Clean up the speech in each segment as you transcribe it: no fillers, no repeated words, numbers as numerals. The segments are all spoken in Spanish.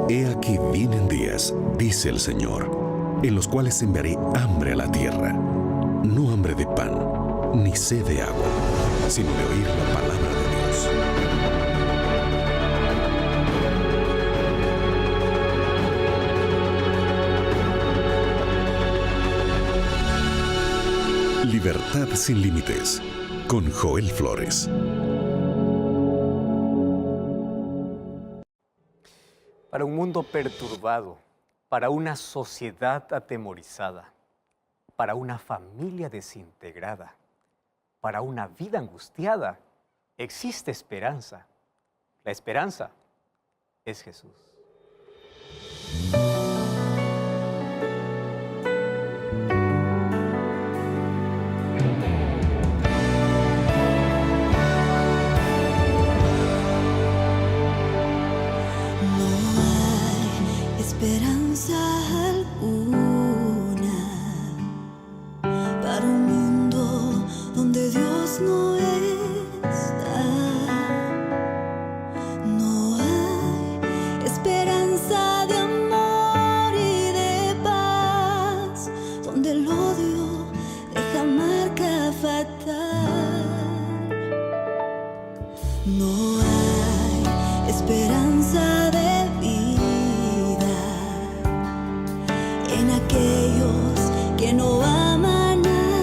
He aquí vienen días, dice el Señor, en los cuales enviaré hambre a la tierra, no hambre de pan, ni sed de agua, sino de oír la palabra de Dios. Libertad sin límites, con Joel Flores. Para un mundo perturbado, para una sociedad atemorizada, para una familia desintegrada, para una vida angustiada, existe esperanza. La esperanza es Jesús. Esperanza alguna para un mundo donde Dios no está. No hay esperanza de amor y de paz, donde el odio deja marca fatal. No hay esperanza de en aquellos que no aman a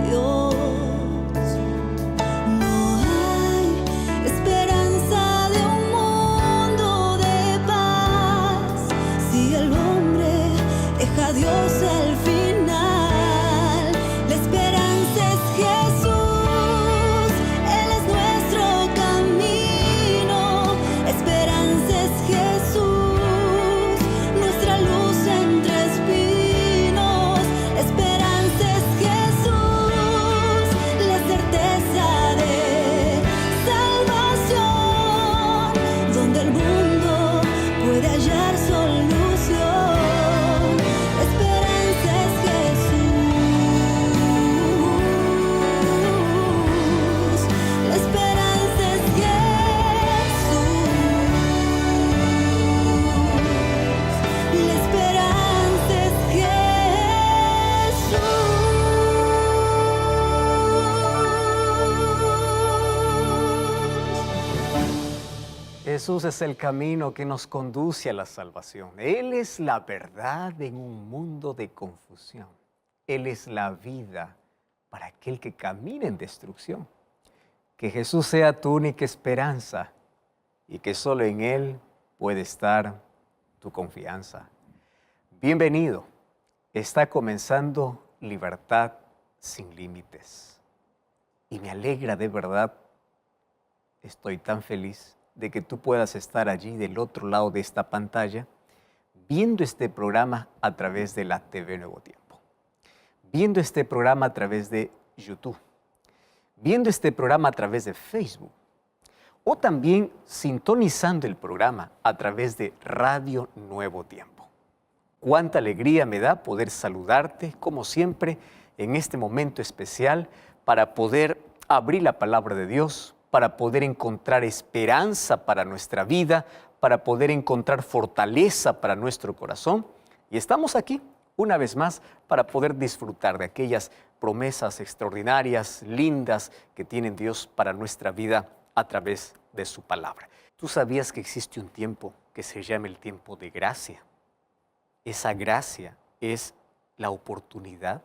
Dios. No hay esperanza de un mundo de paz si el hombre deja a Dios al final. La esperanza es Jesús, Él es nuestro camino. La esperanza es Jesús, nuestra luz entre espinos. La esperanza es Jesús, la certeza de salvación, donde el mundo puede hallar solución. La esperanza es Jesús, la esperanza es Jesús. La esperanza es Jesús. Jesús es el camino que nos conduce a la salvación. Él es la verdad en un mundo de confusión. Él es la vida para aquel que camina en destrucción. Que Jesús sea tu única esperanza y que solo en Él puede estar tu confianza. Bienvenido. Está comenzando Libertad sin Límites. Y me alegra de verdad, estoy tan feliz de que tú puedas estar allí del otro lado de esta pantalla, viendo este programa a través de la TV Nuevo Tiempo, viendo este programa a través de YouTube, viendo este programa a través de Facebook, o también sintonizando el programa a través de Radio Nuevo Tiempo. Cuánta alegría me da poder saludarte, como siempre, en este momento especial para poder abrir la palabra de Dios, para poder encontrar esperanza para nuestra vida, para poder encontrar fortaleza para nuestro corazón. Y estamos aquí, una vez más, para poder disfrutar de aquellas promesas extraordinarias, lindas, que tiene Dios para nuestra vida a través de su palabra. ¿Tú sabías que existe un tiempo que se llama el tiempo de gracia? Esa gracia es la oportunidad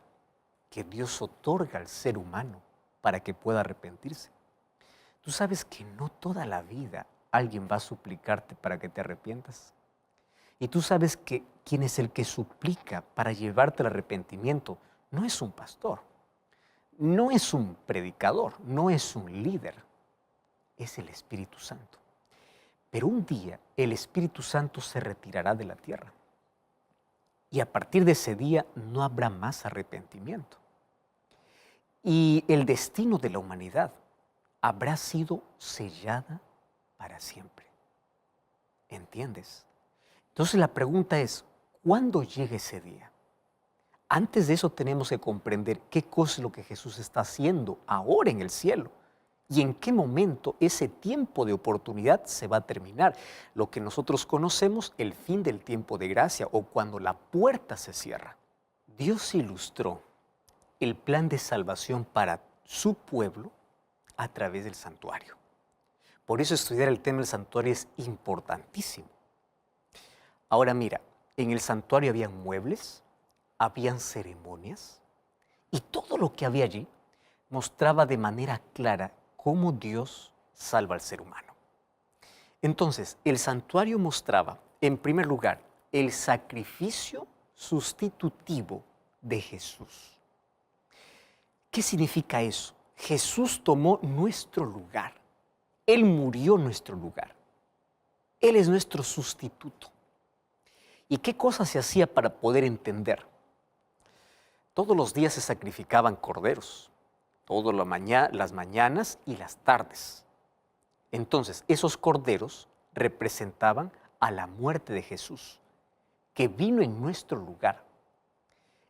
que Dios otorga al ser humano para que pueda arrepentirse. Tú sabes que no toda la vida alguien va a suplicarte para que te arrepientas. Y tú sabes que quien es el que suplica para llevarte al arrepentimiento no es un pastor, no es un predicador, no es un líder, es el Espíritu Santo. Pero un día el Espíritu Santo se retirará de la tierra. Y a partir de ese día no habrá más arrepentimiento. Y el destino de la humanidad habrá sido sellada para siempre. ¿Entiendes? Entonces la pregunta es, ¿cuándo llega ese día? Antes de eso tenemos que comprender qué cosa es lo que Jesús está haciendo ahora en el cielo y en qué momento ese tiempo de oportunidad se va a terminar. Lo que nosotros conocemos, el fin del tiempo de gracia o cuando la puerta se cierra. Dios ilustró el plan de salvación para su pueblo a través del santuario. Por eso estudiar el tema del santuario es importantísimo. Ahora mira, en el santuario habían muebles, habían ceremonias y todo lo que había allí mostraba de manera clara cómo Dios salva al ser humano. Entonces, el santuario mostraba, en primer lugar, el sacrificio sustitutivo de Jesús. ¿Qué significa eso? Jesús tomó nuestro lugar. Él murió en nuestro lugar. Él es nuestro sustituto. ¿Y qué cosas se hacía para poder entender? Todos los días se sacrificaban corderos, todas las mañanas y las tardes. Entonces, esos corderos representaban a la muerte de Jesús, que vino en nuestro lugar.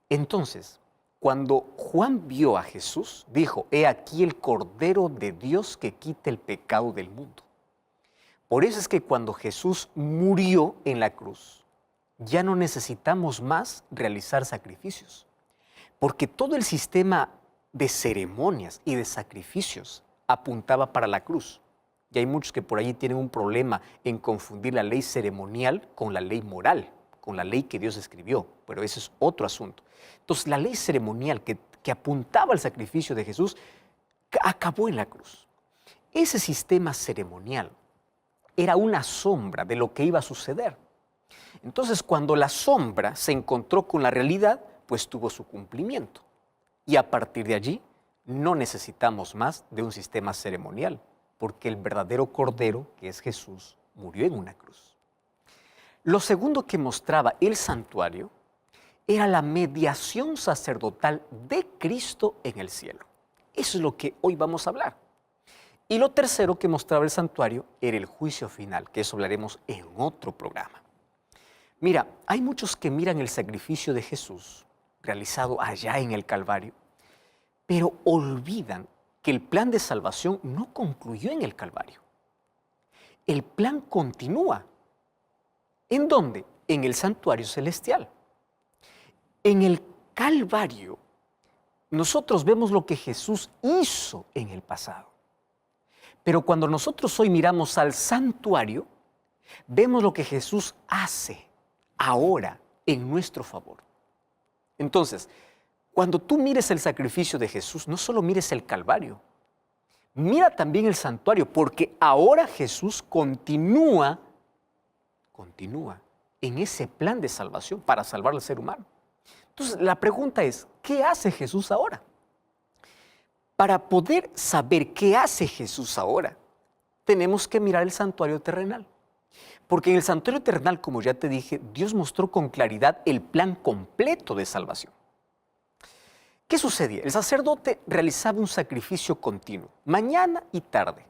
Entonces, cuando Juan vio a Jesús, dijo, he aquí el Cordero de Dios que quita el pecado del mundo. Por eso es que cuando Jesús murió en la cruz, ya no necesitamos más realizar sacrificios, porque todo el sistema de ceremonias y de sacrificios apuntaba para la cruz. Y hay muchos que por allí tienen un problema en confundir la ley ceremonial con la ley moral, con la ley que Dios escribió, pero ese es otro asunto. Entonces, la ley ceremonial que apuntaba al sacrificio de Jesús acabó en la cruz. Ese sistema ceremonial era una sombra de lo que iba a suceder. Entonces, cuando la sombra se encontró con la realidad, pues tuvo su cumplimiento. Y a partir de allí, no necesitamos más de un sistema ceremonial, porque el verdadero Cordero, que es Jesús, murió en una cruz. Lo segundo que mostraba el santuario era la mediación sacerdotal de Cristo en el cielo. Eso es lo que hoy vamos a hablar. Y lo tercero que mostraba el santuario era el juicio final, que eso hablaremos en otro programa. Mira, hay muchos que miran el sacrificio de Jesús realizado allá en el Calvario, pero olvidan que el plan de salvación no concluyó en el Calvario. El plan continúa. ¿En dónde? En el santuario celestial. En el Calvario, nosotros vemos lo que Jesús hizo en el pasado. Pero cuando nosotros hoy miramos al santuario, vemos lo que Jesús hace ahora en nuestro favor. Entonces, cuando tú mires el sacrificio de Jesús, no solo mires el Calvario, mira también el santuario, porque ahora Jesús continúa en ese plan de salvación para salvar al ser humano. Entonces, la pregunta es, ¿qué hace Jesús ahora? Para poder saber qué hace Jesús ahora, tenemos que mirar el santuario terrenal. Porque en el santuario terrenal, como ya te dije, Dios mostró con claridad el plan completo de salvación. ¿Qué sucedía? El sacerdote realizaba un sacrificio continuo, mañana y tarde.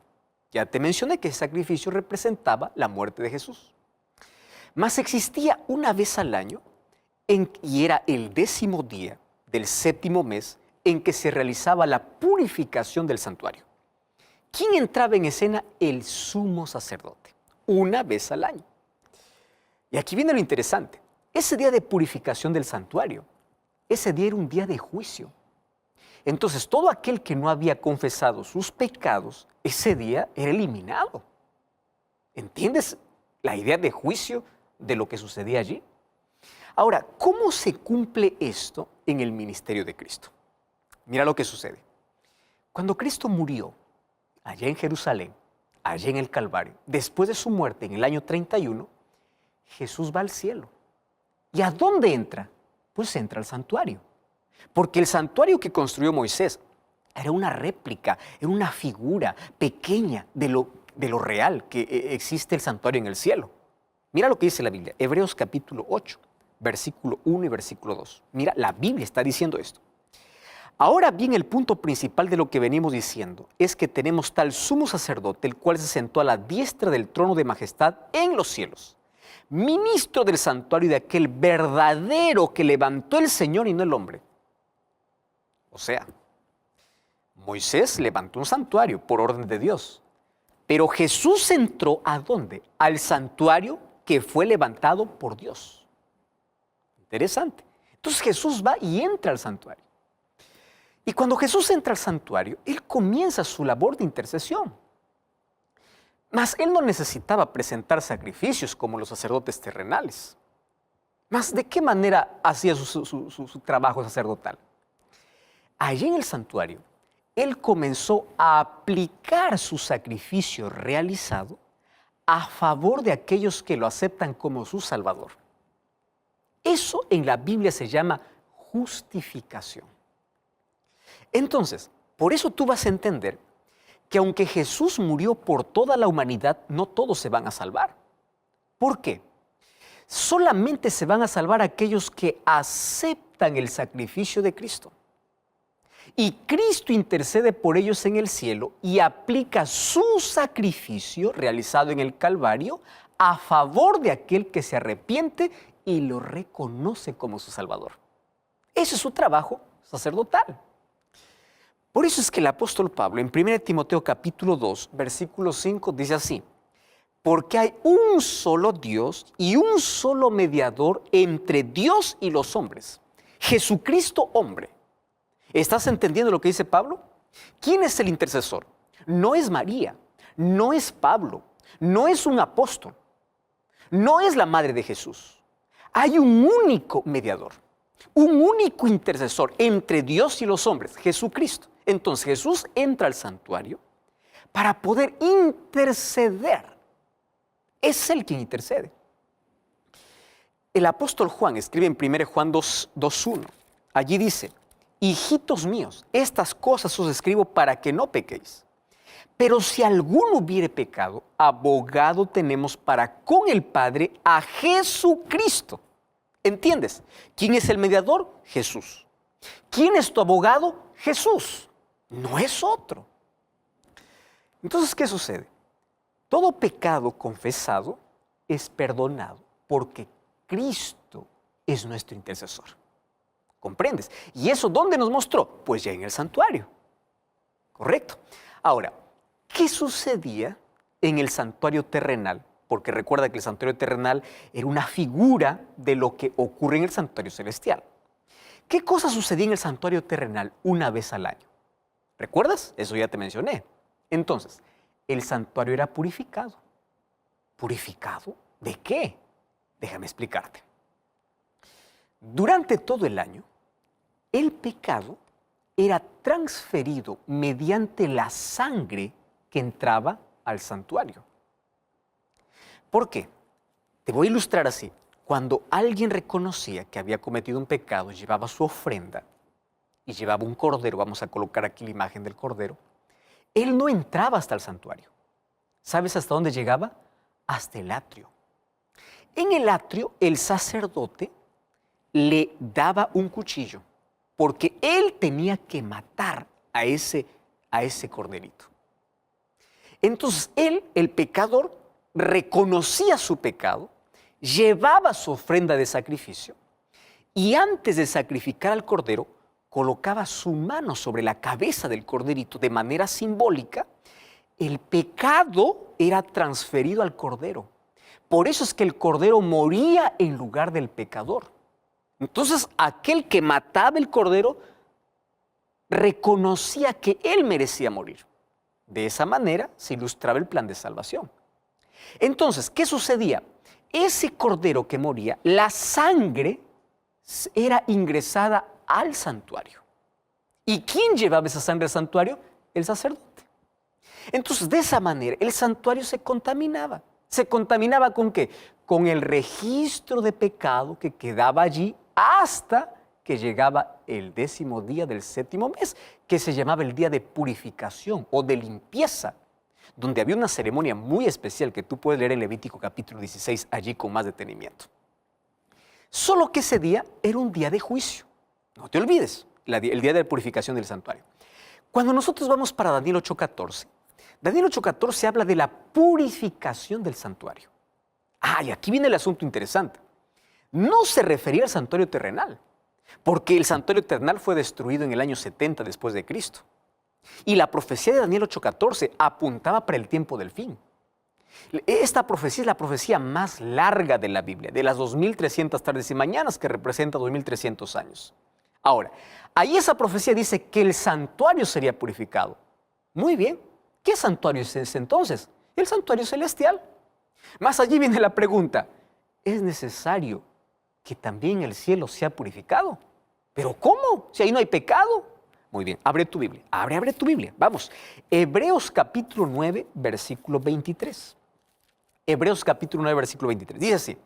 Ya te mencioné que ese sacrificio representaba la muerte de Jesús. Mas existía una vez al año, y era el 10º día del 7º mes, en que se realizaba la purificación del santuario. ¿Quién entraba en escena? El sumo sacerdote, una vez al año. Y aquí viene lo interesante. Ese día de purificación del santuario, ese día era un día de juicio. Entonces, todo aquel que no había confesado sus pecados, ese día era eliminado. ¿Entiendes la idea de juicio de lo que sucedía allí? Ahora, ¿cómo se cumple esto en el ministerio de Cristo? Mira lo que sucede. Cuando Cristo murió allá en Jerusalén, allá en el Calvario, después de su muerte en el año 31, Jesús va al cielo. ¿Y a dónde entra? Pues entra al santuario. Porque el santuario que construyó Moisés era una réplica, era una figura pequeña de lo real que existe el santuario en el cielo. Mira lo que dice la Biblia, Hebreos capítulo 8, versículo 1 y versículo 2. Mira, la Biblia está diciendo esto. Ahora bien, el punto principal de lo que venimos diciendo es que tenemos tal sumo sacerdote, el cual se sentó a la diestra del trono de majestad en los cielos, ministro del santuario de aquel verdadero que levantó el Señor y no el hombre. O sea, Moisés levantó un santuario por orden de Dios. Pero Jesús entró ¿a dónde? Al santuario que fue levantado por Dios. Interesante. Entonces Jesús va y entra al santuario. Y cuando Jesús entra al santuario, Él comienza su labor de intercesión. Mas Él no necesitaba presentar sacrificios como los sacerdotes terrenales. Mas ¿de qué manera hacía su trabajo sacerdotal? Allí en el santuario, Él comenzó a aplicar su sacrificio realizado a favor de aquellos que lo aceptan como su Salvador. Eso en la Biblia se llama justificación. Entonces, por eso tú vas a entender que aunque Jesús murió por toda la humanidad, no todos se van a salvar. ¿Por qué? Solamente se van a salvar aquellos que aceptan el sacrificio de Cristo. Y Cristo intercede por ellos en el cielo y aplica su sacrificio realizado en el Calvario a favor de aquel que se arrepiente y lo reconoce como su Salvador. Ese es su trabajo sacerdotal. Por eso es que el apóstol Pablo en 1 Timoteo capítulo 2, versículo 5 dice así: porque hay un solo Dios y un solo mediador entre Dios y los hombres, Jesucristo hombre. ¿Estás entendiendo lo que dice Pablo? ¿Quién es el intercesor? No es María, no es Pablo, no es un apóstol, no es la madre de Jesús. Hay un único mediador, un único intercesor entre Dios y los hombres, Jesucristo. Entonces Jesús entra al santuario para poder interceder. Es Él quien intercede. El apóstol Juan escribe en 1 Juan 2:1. Allí dice: hijitos míos, estas cosas os escribo para que no pequéis. Pero si alguno hubiere pecado, abogado tenemos para con el Padre a Jesucristo. ¿Entiendes? ¿Quién es el mediador? Jesús. ¿Quién es tu abogado? Jesús. No es otro. Entonces, ¿qué sucede? Todo pecado confesado es perdonado porque Cristo es nuestro intercesor. ¿Comprendes? ¿Y eso dónde nos mostró? Pues ya en el santuario. ¿Correcto? Ahora, ¿qué sucedía en el santuario terrenal? Porque recuerda que el santuario terrenal era una figura de lo que ocurre en el santuario celestial. ¿Qué cosa sucedía en el santuario terrenal una vez al año? ¿Recuerdas? Eso ya te mencioné. Entonces, el santuario era purificado. ¿Purificado? ¿De qué? Déjame explicarte. Durante todo el año, el pecado era transferido mediante la sangre que entraba al santuario. ¿Por qué? Te voy a ilustrar así. Cuando alguien reconocía que había cometido un pecado, llevaba su ofrenda y llevaba un cordero, vamos a colocar aquí la imagen del cordero, él no entraba hasta el santuario. ¿Sabes hasta dónde llegaba? Hasta el atrio. En el atrio, el sacerdote le daba un cuchillo, porque él tenía que matar a ese corderito. Entonces él, el pecador, reconocía su pecado, llevaba su ofrenda de sacrificio y antes de sacrificar al cordero, colocaba su mano sobre la cabeza del corderito de manera simbólica. El pecado era transferido al cordero. Por eso es que el cordero moría en lugar del pecador. Entonces, aquel que mataba el cordero reconocía que él merecía morir. De esa manera se ilustraba el plan de salvación. Entonces, ¿qué sucedía? Ese cordero que moría, la sangre era ingresada al santuario. ¿Y quién llevaba esa sangre al santuario? El sacerdote. Entonces, de esa manera, el santuario se contaminaba. ¿Se contaminaba con qué? Con el registro de pecado que quedaba allí hasta que llegaba el 10º día del 7º mes, que se llamaba el día de purificación o de limpieza, donde había una ceremonia muy especial que tú puedes leer en Levítico capítulo 16, allí con más detenimiento. Solo que ese día era un día de juicio. No te olvides, el día de purificación del santuario. Cuando nosotros vamos para Daniel 8:14, Daniel 8:14 habla de la purificación del santuario. Y aquí viene el asunto interesante. No se refería al santuario terrenal, porque el santuario terrenal fue destruido en el año 70 después de Cristo. Y la profecía de Daniel 8:14 apuntaba para el tiempo del fin. Esta profecía es la profecía más larga de la Biblia, de las 2300 tardes y mañanas, que representa 2300 años. Ahora, ahí esa profecía dice que el santuario sería purificado. Muy bien, ¿qué santuario es ese entonces? El santuario celestial. Más allí viene la pregunta, ¿es necesario que también el cielo sea purificado? ¿Pero cómo? Si ahí no hay pecado. Muy bien, abre tu Biblia, abre tu Biblia. Vamos, Hebreos capítulo 9, versículo 23. Hebreos capítulo 9, versículo 23. Dice así,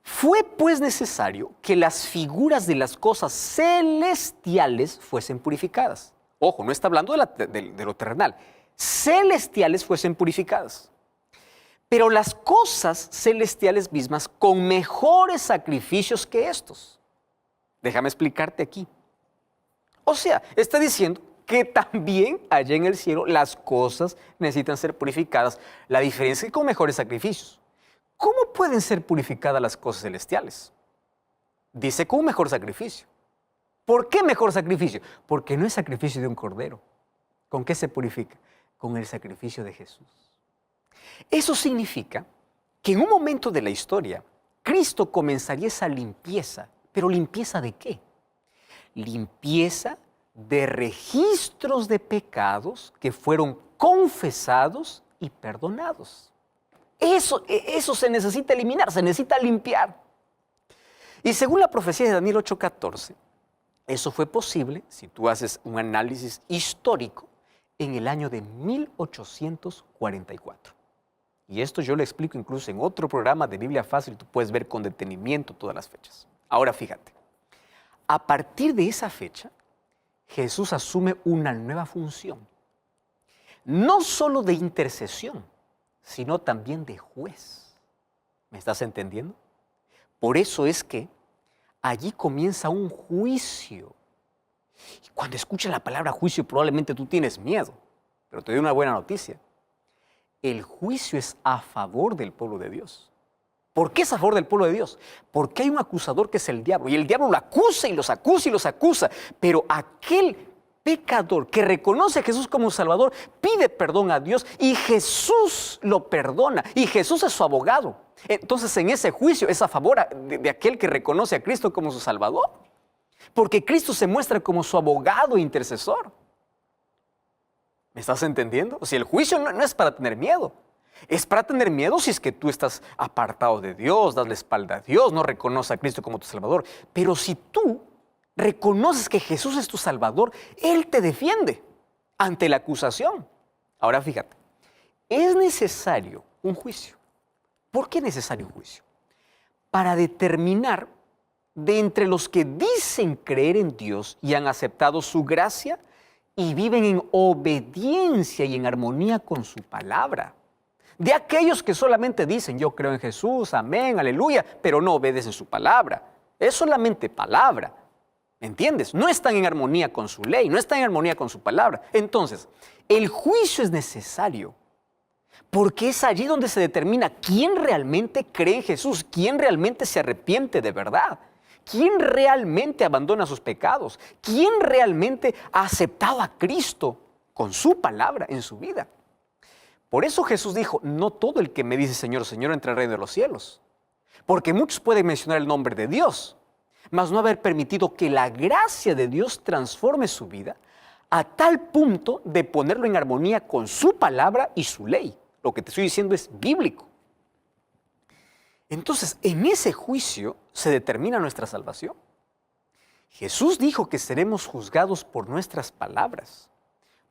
fue pues necesario que las figuras de las cosas celestiales fuesen purificadas. Ojo, no está hablando de lo terrenal. Celestiales fuesen purificadas. Pero las cosas celestiales mismas con mejores sacrificios que estos. Déjame explicarte aquí. O sea, está diciendo que también allá en el cielo las cosas necesitan ser purificadas. La diferencia es que con mejores sacrificios. ¿Cómo pueden ser purificadas las cosas celestiales? Dice con un mejor sacrificio. ¿Por qué mejor sacrificio? Porque no es sacrificio de un cordero. ¿Con qué se purifica? Con el sacrificio de Jesús. Eso significa que en un momento de la historia, Cristo comenzaría esa limpieza. ¿Pero limpieza de qué? Limpieza de registros de pecados que fueron confesados y perdonados. Eso se necesita eliminar, se necesita limpiar. Y según la profecía de Daniel 8:14, eso fue posible, si tú haces un análisis histórico, en el año de 1844. Y esto yo lo explico incluso en otro programa de Biblia Fácil, tú puedes ver con detenimiento todas las fechas. Ahora fíjate, a partir de esa fecha, Jesús asume una nueva función, no solo de intercesión, sino también de juez. ¿Me estás entendiendo? Por eso es que allí comienza un juicio. Y cuando escuchas la palabra juicio probablemente tú tienes miedo, pero te doy una buena noticia. El juicio es a favor del pueblo de Dios. ¿Por qué es a favor del pueblo de Dios? Porque hay un acusador que es el diablo, y el diablo lo acusa y los acusa y los acusa, pero aquel pecador que reconoce a Jesús como Salvador pide perdón a Dios y Jesús lo perdona y Jesús es su abogado. Entonces en ese juicio es a favor de aquel que reconoce a Cristo como su Salvador, porque Cristo se muestra como su abogado e intercesor. ¿Me estás entendiendo? O sea, el juicio no es para tener miedo. Es para tener miedo si es que tú estás apartado de Dios, das la espalda a Dios, no reconoces a Cristo como tu Salvador. Pero si tú reconoces que Jesús es tu Salvador, Él te defiende ante la acusación. Ahora fíjate, es necesario un juicio. ¿Por qué es necesario un juicio? Para determinar de entre los que dicen creer en Dios y han aceptado su gracia y viven en obediencia y en armonía con su palabra. De aquellos que solamente dicen, yo creo en Jesús, amén, aleluya, pero no obedecen su palabra. Es solamente palabra, ¿me entiendes? No están en armonía con su ley, no están en armonía con su palabra. Entonces, el juicio es necesario, porque es allí donde se determina quién realmente cree en Jesús, quién realmente se arrepiente de verdad, quién realmente abandona sus pecados, quién realmente ha aceptado a Cristo con su palabra en su vida. Por eso Jesús dijo, no todo el que me dice Señor, Señor entra al reino de los cielos. Porque muchos pueden mencionar el nombre de Dios, mas no haber permitido que la gracia de Dios transforme su vida a tal punto de ponerlo en armonía con su palabra y su ley. Lo que te estoy diciendo es bíblico. Entonces, en ese juicio se determina nuestra salvación. Jesús dijo que seremos juzgados por nuestras palabras,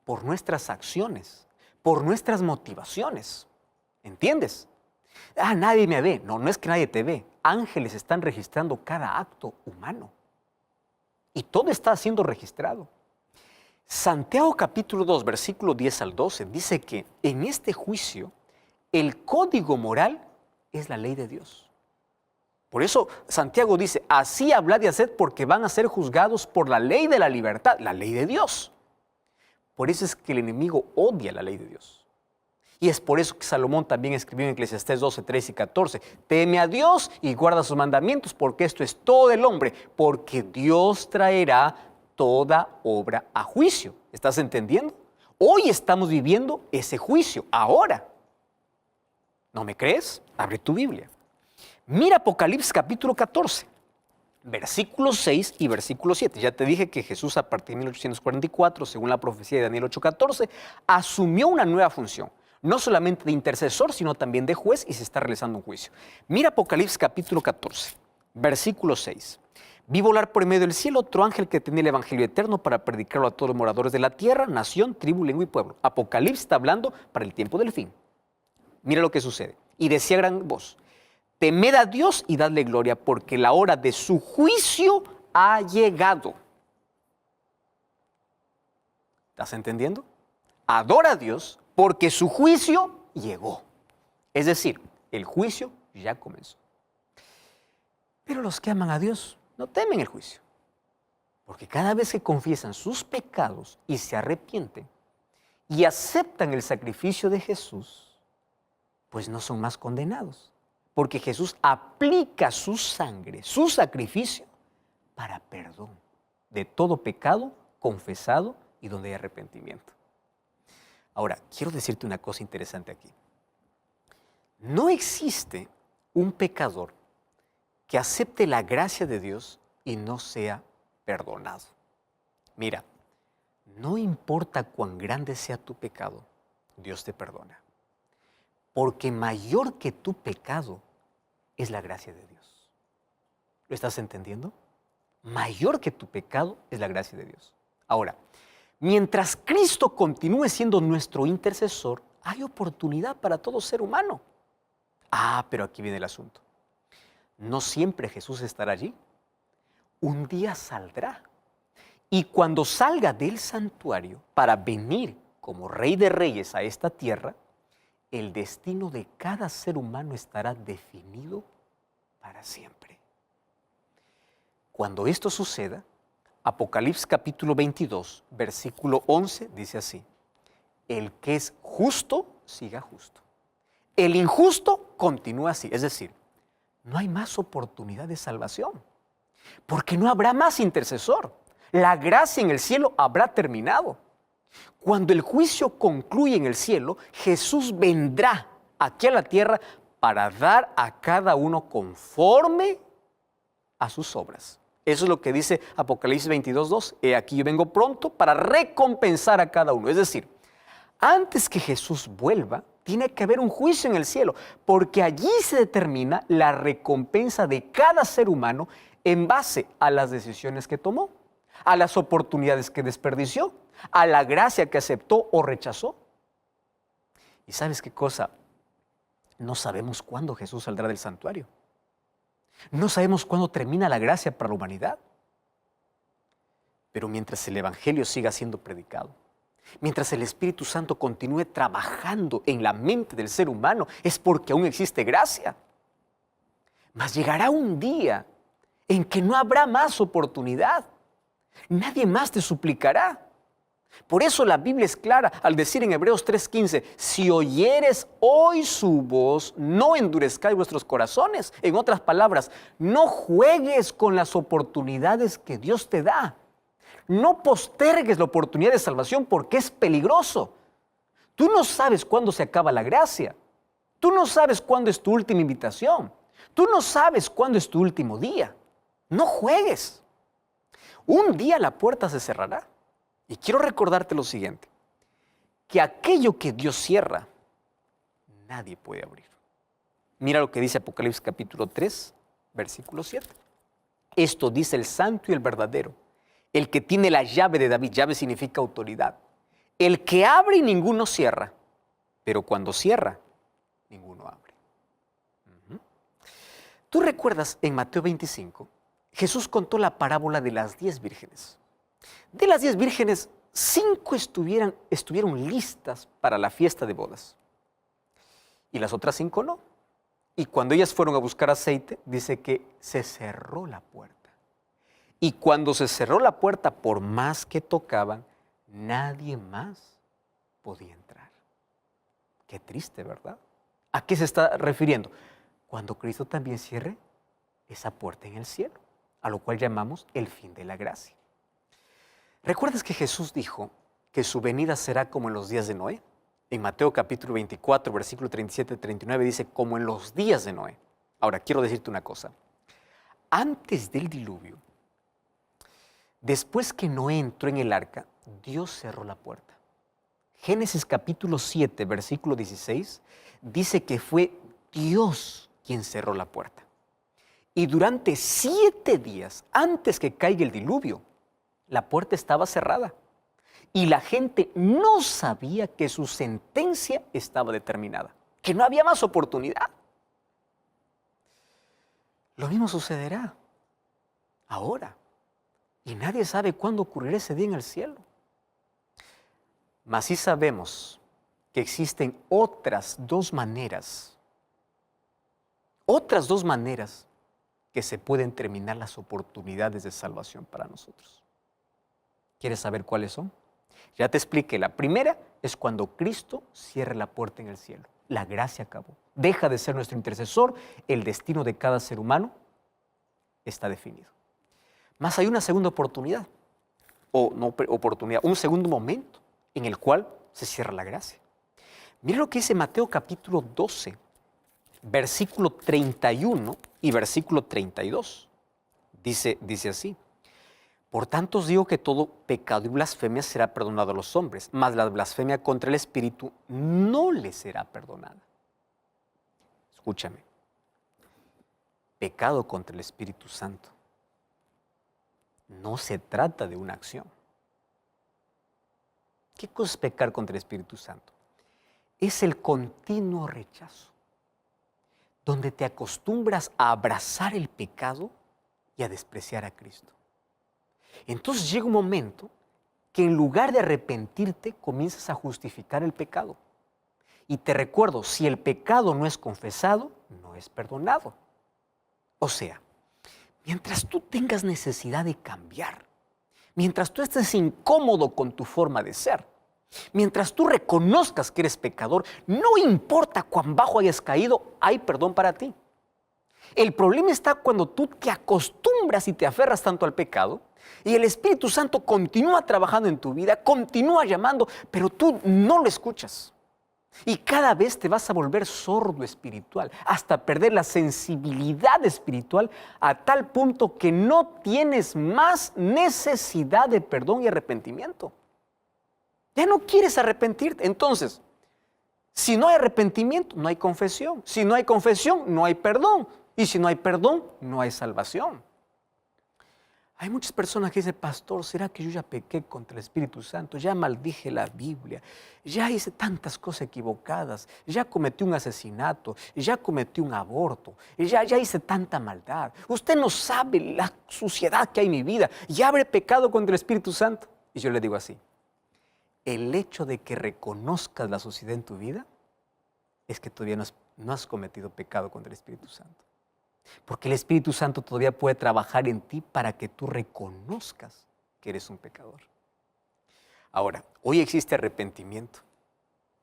por nuestras acciones, por nuestras motivaciones. ¿Entiendes? Nadie me ve. No es que nadie te ve. Ángeles están registrando cada acto humano. Y todo está siendo registrado. Santiago capítulo 2, versículo 10 al 12, dice que en este juicio el código moral es la ley de Dios. Por eso Santiago dice, así hablad y haced porque van a ser juzgados por la ley de la libertad, la ley de Dios. Por eso es que el enemigo odia la ley de Dios. Y es por eso que Salomón también escribió en Eclesiastés 12, 13 y 14, teme a Dios y guarda sus mandamientos, porque esto es todo el hombre, porque Dios traerá toda obra a juicio. ¿Estás entendiendo? Hoy estamos viviendo ese juicio, ahora. ¿No me crees? Abre tu Biblia. Mira Apocalipsis capítulo 14, versículos 6 y versículo 7. Ya te dije que Jesús a partir de 1844, según la profecía de Daniel 8:14, asumió una nueva función. No solamente de intercesor, sino también de juez, y se está realizando un juicio. Mira Apocalipsis capítulo 14, versículo 6. Vi volar por en medio del cielo otro ángel que tenía el evangelio eterno para predicarlo a todos los moradores de la tierra, nación, tribu, lengua y pueblo. Apocalipsis está hablando para el tiempo del fin. Mira lo que sucede. Y decía a gran voz: temed a Dios y dadle gloria, porque la hora de su juicio ha llegado. ¿Estás entendiendo? Adora a Dios porque su juicio llegó. Es decir, el juicio ya comenzó. Pero los que aman a Dios no temen el juicio, porque cada vez que confiesan sus pecados y se arrepienten y aceptan el sacrificio de Jesús, pues no son más condenados, porque Jesús aplica su sangre, su sacrificio, para perdón de todo pecado confesado y donde hay arrepentimiento. Ahora, quiero decirte una cosa interesante aquí. No existe un pecador que acepte la gracia de Dios y no sea perdonado. Mira, no importa cuán grande sea tu pecado, Dios te perdona. Porque mayor que tu pecado es la gracia de Dios. ¿Lo estás entendiendo? Mayor que tu pecado es la gracia de Dios. Ahora, mientras Cristo continúe siendo nuestro intercesor, hay oportunidad para todo ser humano. Pero aquí viene el asunto. No siempre Jesús estará allí. Un día saldrá. Y cuando salga del santuario para venir como Rey de Reyes a esta tierra, el destino de cada ser humano estará definido para siempre. Cuando esto suceda, Apocalipsis capítulo 22, versículo 11, dice así: el que es justo, siga justo. El injusto, continúa así. Es decir, no hay más oportunidad de salvación, porque no habrá más intercesor. La gracia en el cielo habrá terminado. Cuando el juicio concluye en el cielo, Jesús vendrá aquí a la tierra para dar a cada uno conforme a sus obras. Eso es lo que dice Apocalipsis 22:2. He aquí yo vengo pronto para recompensar a cada uno. Es decir, antes que Jesús vuelva, tiene que haber un juicio en el cielo, porque allí se determina la recompensa de cada ser humano en base a las decisiones que tomó, a las oportunidades que desperdició, a la gracia que aceptó o rechazó. ¿Y sabes qué cosa? No sabemos cuándo Jesús saldrá del santuario. No sabemos cuándo termina la gracia para la humanidad. Pero mientras el Evangelio siga siendo predicado, mientras el Espíritu Santo continúe trabajando en la mente del ser humano, es porque aún existe gracia. Mas llegará un día en que no habrá más oportunidad. Nadie más te suplicará. Por eso la Biblia es clara al decir en Hebreos 3:15, si oyeres hoy su voz, no endurezcáis vuestros corazones. En otras palabras, no juegues con las oportunidades que Dios te da. No postergues la oportunidad de salvación porque es peligroso. Tú no sabes cuándo se acaba la gracia. Tú no sabes cuándo es tu última invitación. Tú no sabes cuándo es tu último día. No juegues. Un día la puerta se cerrará. Y quiero recordarte lo siguiente, que aquello que Dios cierra, nadie puede abrir. Mira lo que dice Apocalipsis capítulo 3, versículo 7. Esto dice el santo y el verdadero, el que tiene la llave de David. Llave significa autoridad. El que abre y ninguno cierra, pero cuando cierra, ninguno abre. ¿Tú recuerdas en Mateo 25? Jesús contó la parábola de las 10 vírgenes. De las 10 vírgenes, 5 estuvieron listas para la fiesta de bodas. Y las otras 5 no. Y cuando ellas fueron a buscar aceite, dice que se cerró la puerta. Y cuando se cerró la puerta, por más que tocaban, nadie más podía entrar. Qué triste, ¿verdad? ¿A qué se está refiriendo? Cuando Cristo también cierre esa puerta en el cielo, a lo cual llamamos el fin de la gracia. ¿Recuerdas que Jesús dijo que su venida será como en los días de Noé. En Mateo capítulo 24, versículo 37-39 dice, como en los días de Noé. Ahora, quiero decirte una cosa. Antes del diluvio, después que Noé entró en el arca, Dios cerró la puerta. Génesis capítulo 7, versículo 16, dice que fue Dios quien cerró la puerta. Y durante 7 días, antes que caiga el diluvio, la puerta estaba cerrada. Y la gente no sabía que su sentencia estaba determinada, que no había más oportunidad. Lo mismo sucederá ahora. Y nadie sabe cuándo ocurrirá ese día en el cielo. Mas sí sabemos que existen otras dos maneras que se pueden terminar las oportunidades de salvación para nosotros. ¿Quieres saber cuáles son? Ya te expliqué. La primera es cuando Cristo cierre la puerta en el cielo. La gracia acabó. Deja de ser nuestro intercesor. El destino de cada ser humano está definido. Mas hay una segunda oportunidad, un segundo momento en el cual se cierra la gracia. Mira lo que dice Mateo capítulo 12, versículo 31 y versículo 32. Dice así. Por tanto os digo que todo pecado y blasfemia será perdonado a los hombres, mas la blasfemia contra el Espíritu no le será perdonada. Escúchame. Pecado contra el Espíritu Santo no se trata de una acción. ¿Qué cosa es pecar contra el Espíritu Santo? Es el continuo rechazo, donde te acostumbras a abrazar el pecado y a despreciar a Cristo. Entonces llega un momento que en lugar de arrepentirte, comienzas a justificar el pecado. Y te recuerdo, si el pecado no es confesado, no es perdonado. O sea, mientras tú tengas necesidad de cambiar, mientras tú estés incómodo con tu forma de ser, mientras tú reconozcas que eres pecador, no importa cuán bajo hayas caído, hay perdón para ti. El problema está cuando tú te acostumbras y te aferras tanto al pecado y el Espíritu Santo continúa trabajando en tu vida, continúa llamando, pero tú no lo escuchas. Y cada vez te vas a volver sordo espiritual, hasta perder la sensibilidad espiritual a tal punto que no tienes más necesidad de perdón y arrepentimiento. Ya no quieres arrepentirte. Entonces, si no hay arrepentimiento, no hay confesión. Si no hay confesión, no hay perdón. Y si no hay perdón, no hay salvación. Hay muchas personas que dicen, pastor, ¿será que yo ya pequé contra el Espíritu Santo? Ya maldije la Biblia, ya hice tantas cosas equivocadas, ya cometí un asesinato, ya cometí un aborto, ya hice tanta maldad. Usted no sabe la suciedad que hay en mi vida, ya habré pecado contra el Espíritu Santo. Y yo le digo así, el hecho de que reconozcas la suciedad en tu vida es que todavía no has cometido pecado contra el Espíritu Santo. Porque el Espíritu Santo todavía puede trabajar en ti para que tú reconozcas que eres un pecador. Ahora, hoy existe arrepentimiento,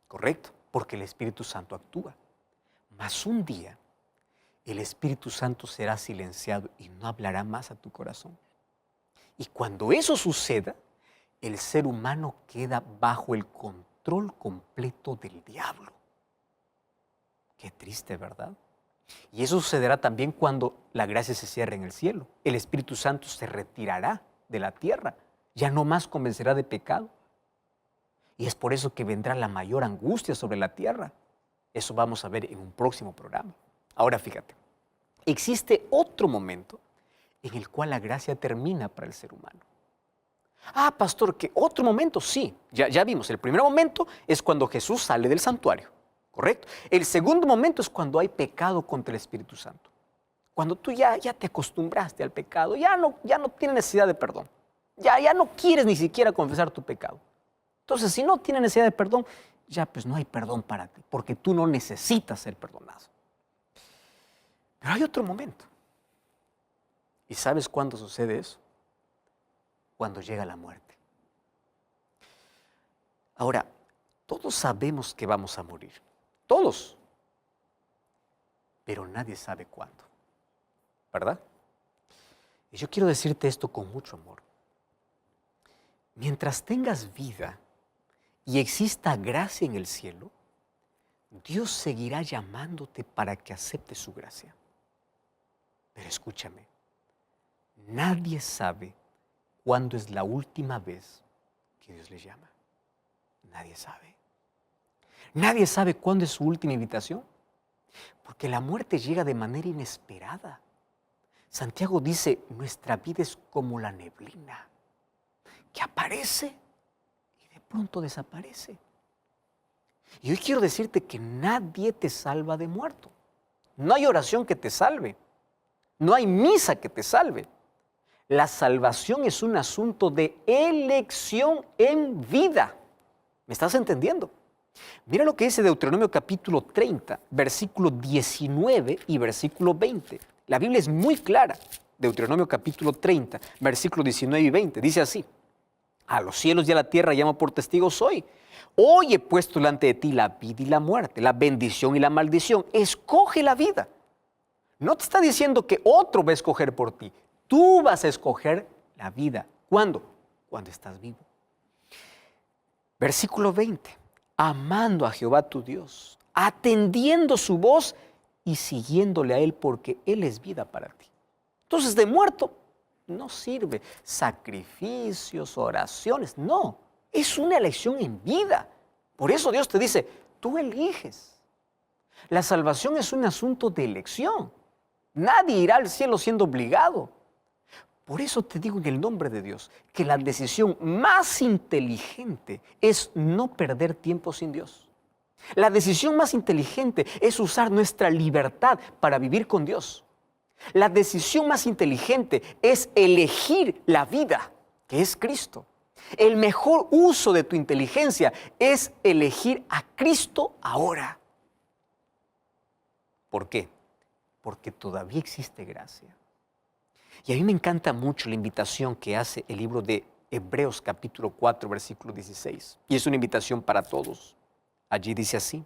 ¿correcto? Porque el Espíritu Santo actúa. Mas un día, el Espíritu Santo será silenciado y no hablará más a tu corazón. Y cuando eso suceda, el ser humano queda bajo el control completo del diablo. Qué triste, ¿verdad? Y eso sucederá también cuando la gracia se cierre en el cielo. El Espíritu Santo se retirará de la tierra, ya no más convencerá de pecado. Y es por eso que vendrá la mayor angustia sobre la tierra. Eso vamos a ver en un próximo programa. Ahora fíjate, existe otro momento en el cual la gracia termina para el ser humano. Ah, pastor, ¿qué otro momento? Sí, ya vimos. El primer momento es cuando Jesús sale del santuario. ¿Correcto? El segundo momento es cuando hay pecado contra el Espíritu Santo. Cuando tú ya te acostumbraste al pecado, ya no tienes necesidad de perdón. Ya no quieres ni siquiera confesar tu pecado. Entonces, si no tienes necesidad de perdón, ya pues no hay perdón para ti, porque tú no necesitas ser perdonado. Pero hay otro momento. ¿Y sabes cuándo sucede eso? Cuando llega la muerte. Ahora, todos sabemos que vamos a morir. Todos. Pero nadie sabe cuándo. ¿Verdad? Y yo quiero decirte esto con mucho amor. Mientras tengas vida y exista gracia en el cielo, Dios seguirá llamándote para que aceptes su gracia. Pero escúchame, nadie sabe cuándo es la última vez que Dios le llama. Nadie sabe. Nadie sabe cuándo es su última invitación, porque la muerte llega de manera inesperada. Santiago dice, nuestra vida es como la neblina, que aparece y de pronto desaparece. Y hoy quiero decirte que nadie te salva de muerto. No hay oración que te salve. No hay misa que te salve. La salvación es un asunto de elección en vida. ¿Me estás entendiendo? Mira lo que dice Deuteronomio capítulo 30, versículo 19 y versículo 20. La Biblia es muy clara. Deuteronomio capítulo 30, versículo 19 y 20. Dice así: a los cielos y a la tierra llamo por testigos hoy. Hoy he puesto delante de ti la vida y la muerte, la bendición y la maldición. Escoge la vida. No te está diciendo que otro va a escoger por ti. Tú vas a escoger la vida. ¿Cuándo? Cuando estás vivo. Versículo 20. Amando a Jehová tu Dios, atendiendo su voz y siguiéndole a Él, porque Él es vida para ti. Entonces, de muerto no sirve sacrificios, oraciones, no. Es una elección en vida. Por eso Dios te dice, tú eliges. La salvación es un asunto de elección. Nadie irá al cielo siendo obligado. Por eso te digo en el nombre de Dios que la decisión más inteligente es no perder tiempo sin Dios. La decisión más inteligente es usar nuestra libertad para vivir con Dios. La decisión más inteligente es elegir la vida, que es Cristo. El mejor uso de tu inteligencia es elegir a Cristo ahora. ¿Por qué? Porque todavía existe gracia. Y a mí me encanta mucho la invitación que hace el libro de Hebreos capítulo 4, versículo 16. Y es una invitación para todos. Allí dice así: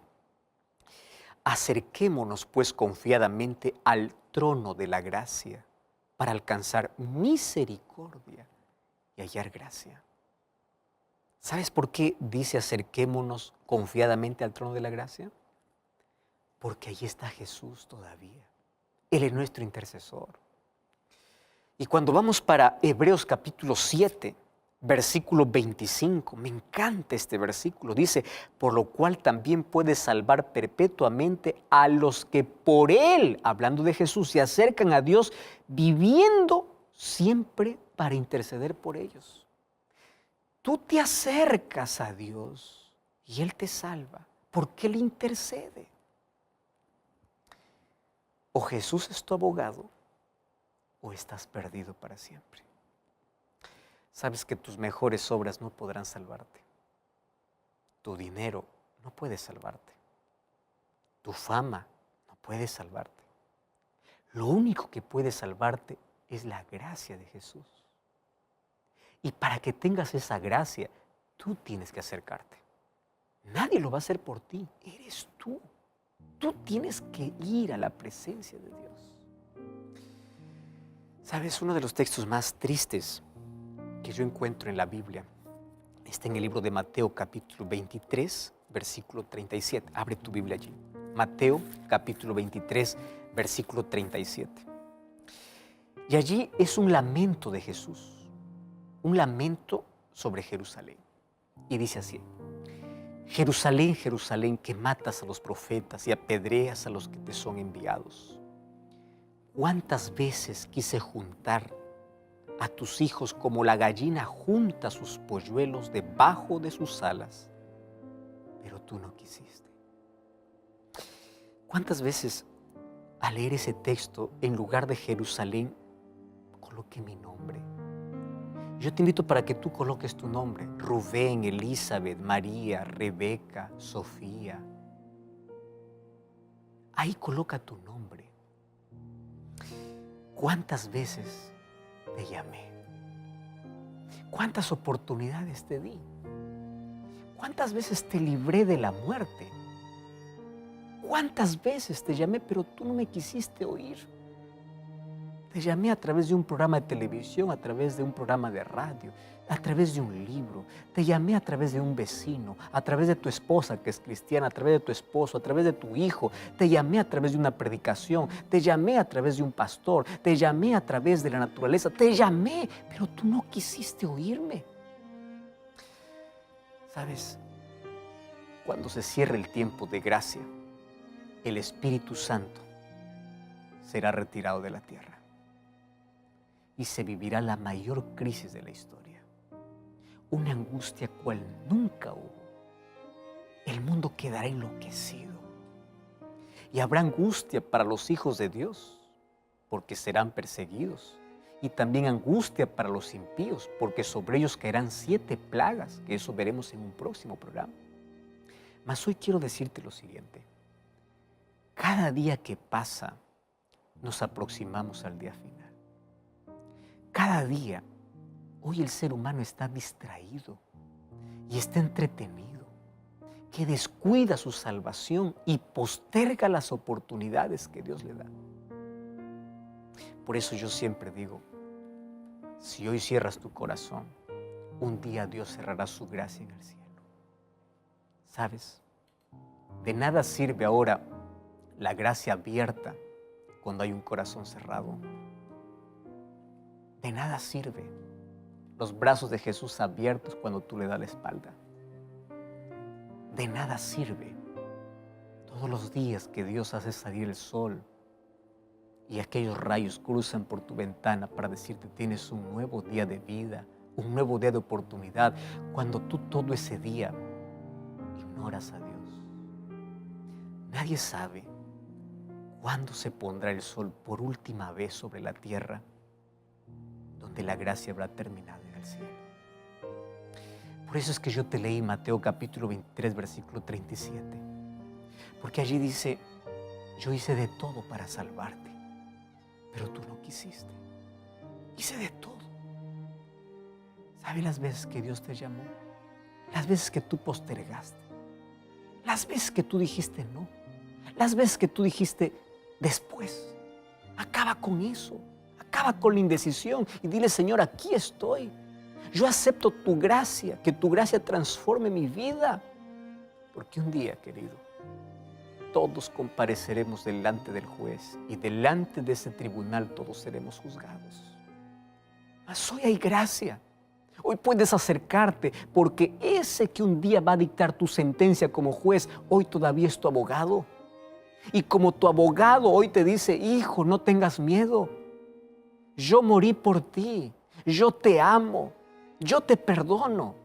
acerquémonos pues confiadamente al trono de la gracia para alcanzar misericordia y hallar gracia. ¿Sabes por qué dice acerquémonos confiadamente al trono de la gracia? Porque allí está Jesús todavía. Él es nuestro intercesor. Y cuando vamos para Hebreos capítulo 7, versículo 25, me encanta este versículo, dice, por lo cual también puede salvar perpetuamente a los que por Él, hablando de Jesús, se acercan a Dios, viviendo siempre para interceder por ellos. Tú te acercas a Dios y Él te salva, porque Él intercede. O Jesús es tu abogado, o estás perdido para siempre. Sabes que tus mejores obras no podrán salvarte. Tu dinero no puede salvarte. Tu fama no puede salvarte. Lo único que puede salvarte es la gracia de Jesús. Y para que tengas esa gracia, tú tienes que acercarte. Nadie lo va a hacer por ti, eres tú. Tú tienes que ir a la presencia de Dios. ¿Sabes? Uno de los textos más tristes que yo encuentro en la Biblia está en el libro de Mateo capítulo 23, versículo 37. Abre tu Biblia allí. Mateo capítulo 23, versículo 37. Y allí es un lamento de Jesús, un lamento sobre Jerusalén. Y dice así: Jerusalén, Jerusalén, que matas a los profetas y apedreas a los que te son enviados. ¿Cuántas veces quise juntar a tus hijos como la gallina junta sus polluelos debajo de sus alas? Pero tú no quisiste. ¿Cuántas veces al leer ese texto, en lugar de Jerusalén, coloqué mi nombre? Yo te invito para que tú coloques tu nombre: Rubén, Elizabeth, María, Rebeca, Sofía. Ahí coloca tu nombre. ¿Cuántas veces te llamé? ¿Cuántas oportunidades te di? ¿Cuántas veces te libré de la muerte? ¿Cuántas veces te llamé pero tú no me quisiste oír? Te llamé a través de un programa de televisión, a través de un programa de radio, a través de un libro. Te llamé a través de un vecino, a través de tu esposa que es cristiana, a través de tu esposo, a través de tu hijo. Te llamé a través de una predicación, te llamé a través de un pastor, te llamé a través de la naturaleza, te llamé, pero tú no quisiste oírme. ¿Sabes? Cuando se cierre el tiempo de gracia, el Espíritu Santo será retirado de la tierra y se vivirá la mayor crisis de la historia, una angustia cual nunca hubo. El mundo quedará enloquecido y habrá angustia para los hijos de Dios porque serán perseguidos, y también angustia para los impíos porque sobre ellos caerán 7 plagas, que eso veremos en un próximo programa. Mas hoy quiero decirte lo siguiente: cada día que pasa nos aproximamos al día final. Cada día, hoy el ser humano está distraído y está entretenido, que descuida su salvación y posterga las oportunidades que Dios le da. Por eso yo siempre digo, si hoy cierras tu corazón, un día Dios cerrará su gracia en el cielo. ¿Sabes? De nada sirve ahora la gracia abierta cuando hay un corazón cerrado. De nada sirve los brazos de Jesús abiertos cuando tú le das la espalda. De nada sirve todos los días que Dios hace salir el sol y aquellos rayos cruzan por tu ventana para decirte tienes un nuevo día de vida, un nuevo día de oportunidad, cuando tú todo ese día ignoras a Dios. Nadie sabe cuándo se pondrá el sol por última vez sobre la tierra, donde la gracia habrá terminado en el cielo. Por eso es que yo te leí Mateo capítulo 23, versículo 37. Porque allí dice, yo hice de todo para salvarte, pero tú no quisiste. Hice de todo. ¿Sabes las veces que Dios te llamó? Las veces que tú postergaste. Las veces que tú dijiste no. Las veces que tú dijiste después. Acaba con eso. Acaba con la indecisión y dile, Señor, aquí estoy. Yo acepto tu gracia, que tu gracia transforme mi vida. Porque un día, querido, todos compareceremos delante del juez y delante de ese tribunal todos seremos juzgados. Mas hoy hay gracia. Hoy puedes acercarte porque ese que un día va a dictar tu sentencia como juez, hoy todavía es tu abogado. Y como tu abogado hoy te dice, hijo, no tengas miedo. Yo morí por ti, yo te amo, yo te perdono.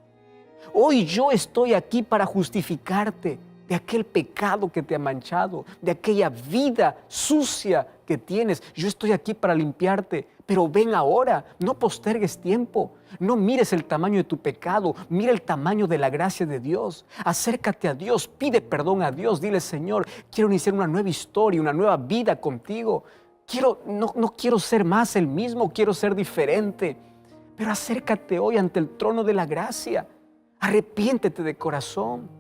Hoy yo estoy aquí para justificarte de aquel pecado que te ha manchado, de aquella vida sucia que tienes. Yo estoy aquí para limpiarte, pero ven ahora, no postergues tiempo. No mires el tamaño de tu pecado, mira el tamaño de la gracia de Dios. Acércate a Dios, pide perdón a Dios, dile, Señor, quiero iniciar una nueva historia, una nueva vida contigo. No quiero ser más el mismo, quiero ser diferente. Pero acércate hoy ante el trono de la gracia. Arrepiéntete de corazón.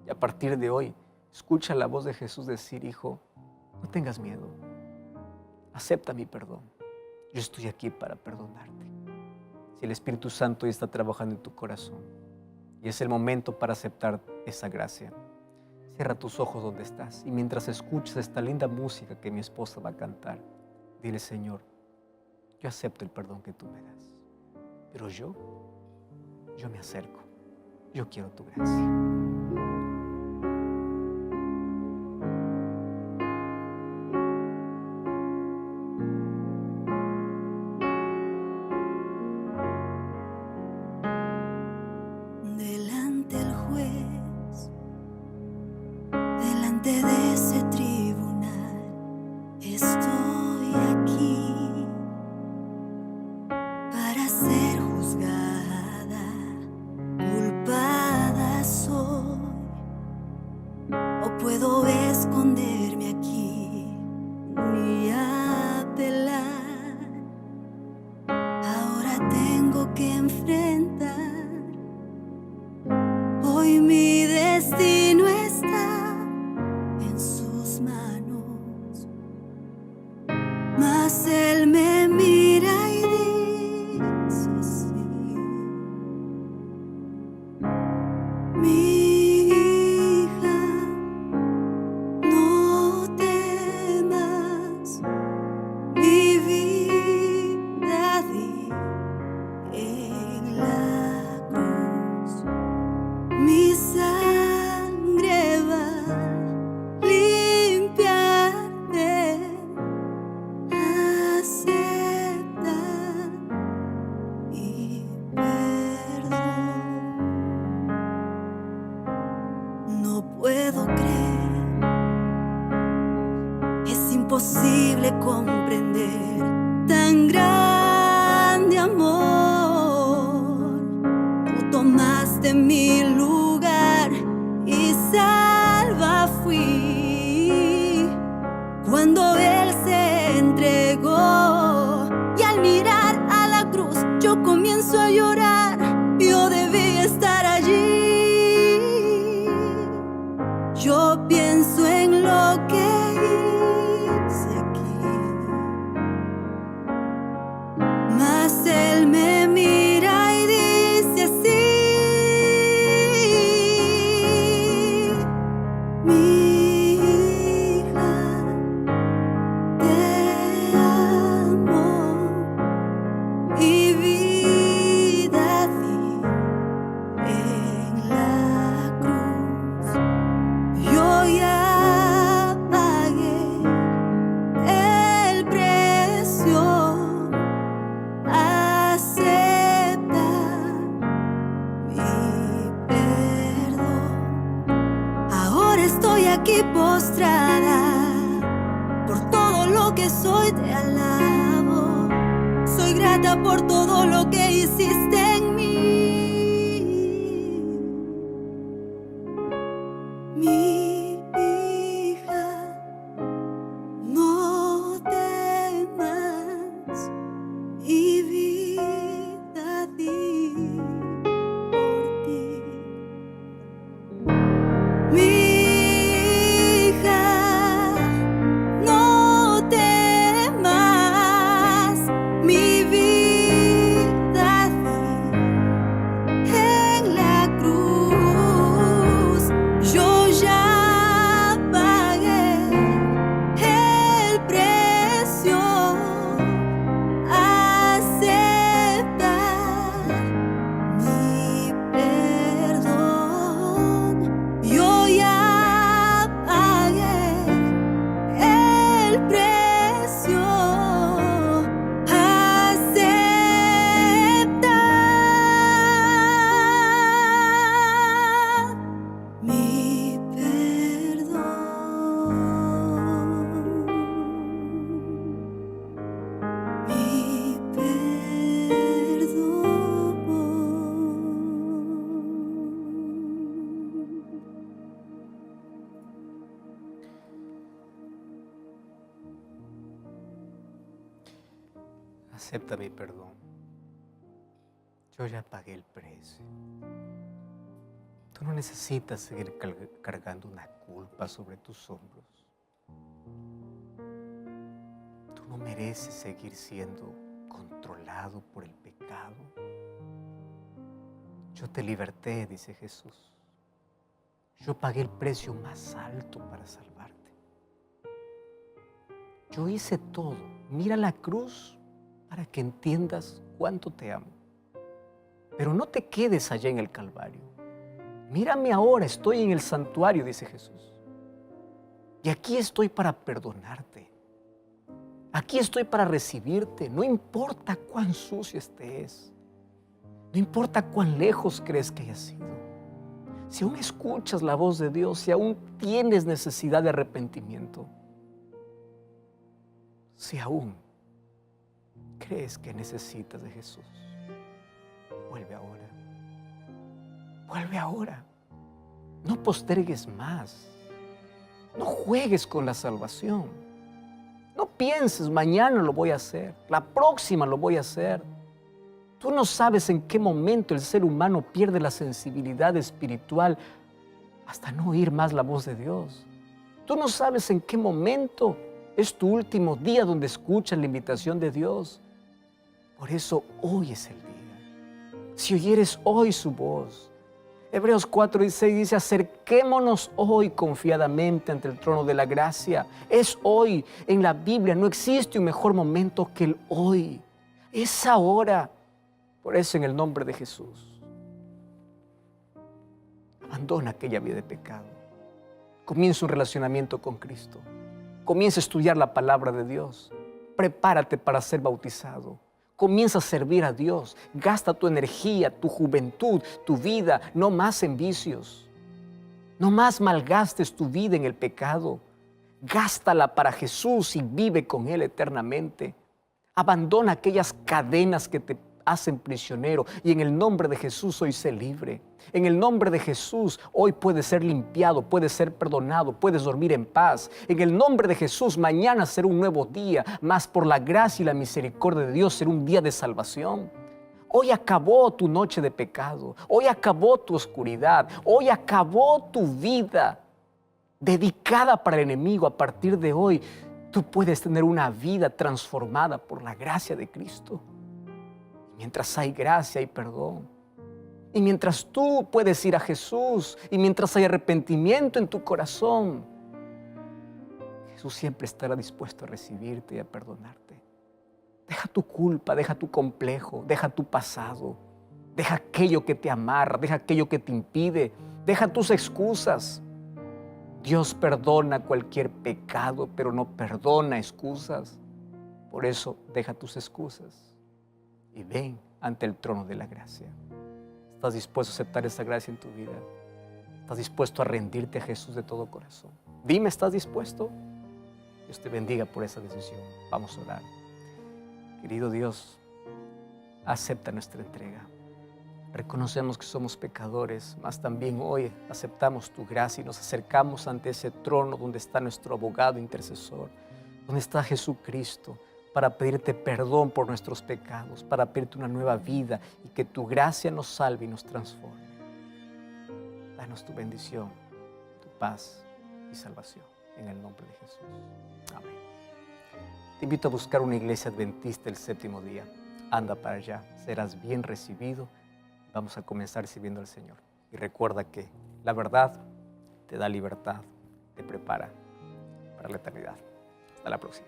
Y a partir de hoy, escucha la voz de Jesús decir, hijo, no tengas miedo. Acepta mi perdón. Yo estoy aquí para perdonarte. Si el Espíritu Santo hoy está trabajando en tu corazón y es el momento para aceptar esa gracia, cierra tus ojos donde estás y mientras escuchas esta linda música que mi esposa va a cantar, dile, Señor, yo acepto el perdón que tú me das, pero yo me acerco, yo quiero tu gracia. Delante del juez, delante de ese tribunal, estoy aquí para ser juzgada, culpada soy, o puedo esconderme aquí y apelar. Ahora tengo que enfrentar. Hoy mi destino está en sus manos, mas Él me comprender tan grande amor. Tú tomaste mi lugar y salva fui. Cuando Él se entregó y al mirar a la cruz yo comienzo a llorar. Yo debí estar allí. Yo pienso en lo que hice aquí, mas Él me mira y dice así: mi hija, te amo, mi vida di en la cruz. Yo ya pagué el precio. Acepta mi perdón. Ahora estoy aquí postrada. Por todo lo que soy te alabo. Soy grata por todo lo que hiciste en mí. Mi hija, no temas, mi vida di por ti. Mi hija, no temas, mi vida di en la cruz. Yo ya pagué el precio. Acepta mi perdón. Yo ya pagué el precio. Acepta mi perdón. Mi perdón. Acepta mi perdón. Yo ya pagué el precio. Tú no necesitas seguir cargando una culpa sobre tus hombros. Tú no mereces seguir siendo controlado por el pecado. Yo te liberté, dice Jesús. Yo pagué el precio más alto para salvarte. Yo hice todo. Mira la cruz para que entiendas cuánto te amo. Pero no te quedes allá en el Calvario. Mírame ahora, estoy en el santuario, dice Jesús. Y aquí estoy para perdonarte. Aquí estoy para recibirte. No importa cuán sucio estés. No importa cuán lejos crees que hayas sido. Si aún escuchas la voz de Dios, si aún tienes necesidad de arrepentimiento, si aún crees que necesitas de Jesús, vuelve ahora. Vuelve ahora. No postergues más. No juegues con la salvación. No pienses, mañana lo voy a hacer, la próxima lo voy a hacer. Tú no sabes en qué momento el ser humano pierde la sensibilidad espiritual hasta no oír más la voz de Dios. Tú no sabes en qué momento es tu último día donde escuchas la invitación de Dios. Por eso hoy es el día. Si oyeres hoy su voz. Hebreos 4:16 dice: acerquémonos hoy confiadamente ante el trono de la gracia. Es hoy. En la Biblia no existe un mejor momento que el hoy. Es ahora. Por eso, en el nombre de Jesús, abandona aquella vida de pecado. Comienza un relacionamiento con Cristo. Comienza a estudiar la palabra de Dios. Prepárate para ser bautizado. Comienza a servir a Dios. Gasta tu energía, tu juventud, tu vida, no más en vicios. No más malgastes tu vida en el pecado. gástala para Jesús y vive con Él eternamente. Abandona aquellas cadenas que te hacen prisionero y en el nombre de Jesús hoy sé libre. En el nombre de Jesús hoy puedes ser limpiado, puedes ser perdonado, puedes dormir en paz. En el nombre de Jesús mañana será un nuevo día, mas por la gracia y la misericordia de Dios será un día de salvación. Hoy acabó tu noche de pecado, hoy acabó tu oscuridad, hoy acabó tu vida dedicada para el enemigo. A partir de hoy tú puedes tener una vida transformada por la gracia de Cristo. Mientras hay gracia y perdón, y mientras tú puedes ir a Jesús, y mientras hay arrepentimiento en tu corazón, Jesús siempre estará dispuesto a recibirte y a perdonarte. Deja tu culpa, deja tu complejo, deja tu pasado, deja aquello que te amarra, deja aquello que te impide, deja tus excusas. Dios perdona cualquier pecado, pero no perdona excusas. Por eso deja tus excusas y ven ante el trono de la gracia. ¿Estás dispuesto a aceptar esa gracia en tu vida? ¿Estás dispuesto a rendirte a Jesús de todo corazón? Dime, ¿estás dispuesto? Dios te bendiga por esa decisión. Vamos a orar. Querido Dios, acepta nuestra entrega. Reconocemos que somos pecadores, mas también hoy aceptamos tu gracia y nos acercamos ante ese trono donde está nuestro abogado intercesor, donde está Jesucristo, para pedirte perdón por nuestros pecados, para pedirte una nueva vida y que tu gracia nos salve y nos transforme. Danos tu bendición, tu paz y salvación en el nombre de Jesús. Amén. Te invito a buscar una iglesia adventista el séptimo día. Anda para allá, serás bien recibido. Vamos a comenzar sirviendo al Señor. Y recuerda que la verdad te da libertad, te prepara para la eternidad. Hasta la próxima.